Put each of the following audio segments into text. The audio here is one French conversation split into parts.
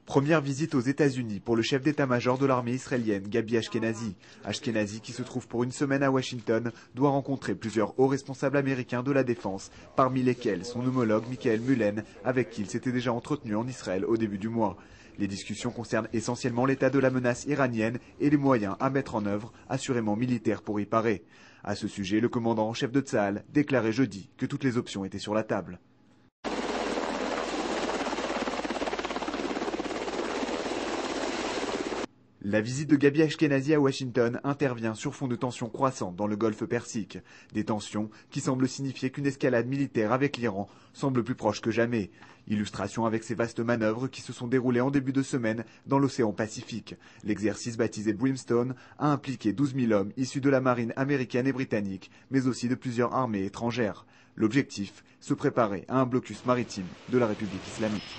Première visite aux États-Unis pour le chef d'état-major de l'armée israélienne, Gabi Ashkenazi. Ashkenazi, qui se trouve pour une semaine à Washington, doit rencontrer plusieurs hauts responsables américains de la défense, parmi lesquels son homologue Michael Mullen, avec qui il s'était déjà entretenu en Israël au début du mois. Les discussions concernent essentiellement l'état de la menace iranienne et les moyens à mettre en œuvre, assurément militaires, pour y parer. À ce sujet, le commandant en chef de Tsahal déclarait jeudi que toutes les options étaient sur la table. La visite de Gabi Ashkenazi à Washington intervient sur fond de tensions croissantes dans le golfe Persique. Des tensions qui semblent signifier qu'une escalade militaire avec l'Iran semble plus proche que jamais. Illustration avec ces vastes manœuvres qui se sont déroulées en début de semaine dans l'océan Pacifique. L'exercice baptisé Brimstone a impliqué 12 000 hommes issus de la marine américaine et britannique, mais aussi de plusieurs armées étrangères. L'objectif, se préparer à un blocus maritime de la République islamique.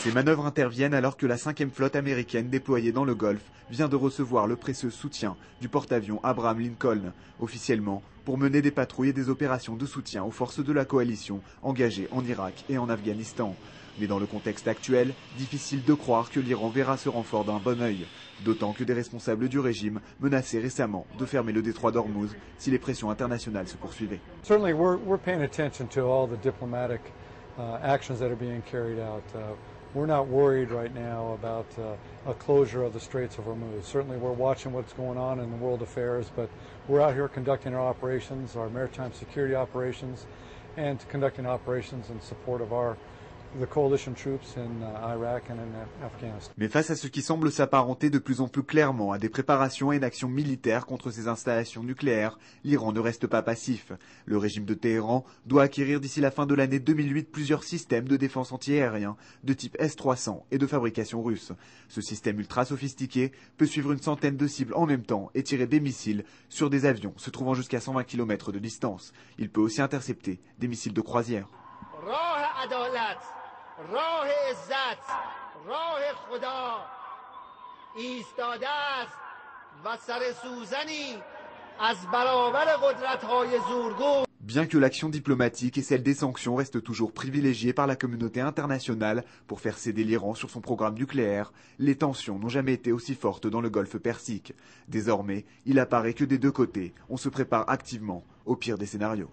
Ces manœuvres interviennent alors que la 5e flotte américaine déployée dans le Golfe vient de recevoir le précieux soutien du porte-avions Abraham Lincoln, officiellement pour mener des patrouilles et des opérations de soutien aux forces de la coalition engagées en Irak et en Afghanistan. Mais dans le contexte actuel, difficile de croire que l'Iran verra ce renfort d'un bon œil, d'autant que des responsables du régime menaçaient récemment de fermer le détroit d'Ormuz si les pressions internationales se poursuivaient. Certainly we're paying attention to all the diplomatic actions that are being carried out. We're not worried right now about a closure of the Straits of Hormuz. Certainly we're watching what's going on in the world affairs, but we're out here conducting our operations, our maritime security operations, and conducting operations in support of the coalition troops in Iraq and in Afghanistan. Mais face à ce qui semble s'apparenter de plus en plus clairement à des préparations et une action militaire contre ces installations nucléaires, l'Iran ne reste pas passif. Le régime de Téhéran doit acquérir d'ici la fin de l'année 2008 plusieurs systèmes de défense antiaérien de type S-300 et de fabrication russe. Ce système ultra sophistiqué peut suivre une centaine de cibles en même temps et tirer des missiles sur des avions se trouvant jusqu'à 120 km de distance. Il peut aussi intercepter des missiles de croisière. راه عزت راه خدا ایستاده است و سر سوزنی از برابر قدرت‌های زورگو. Bien que l'action diplomatique et celle des sanctions restent toujours privilégiées par la communauté internationale pour faire céder l'Iran sur son programme nucléaire, les tensions n'ont jamais été aussi fortes dans le golfe Persique. Désormais, il apparaît que des deux côtés, on se prépare activement au pire des scénarios.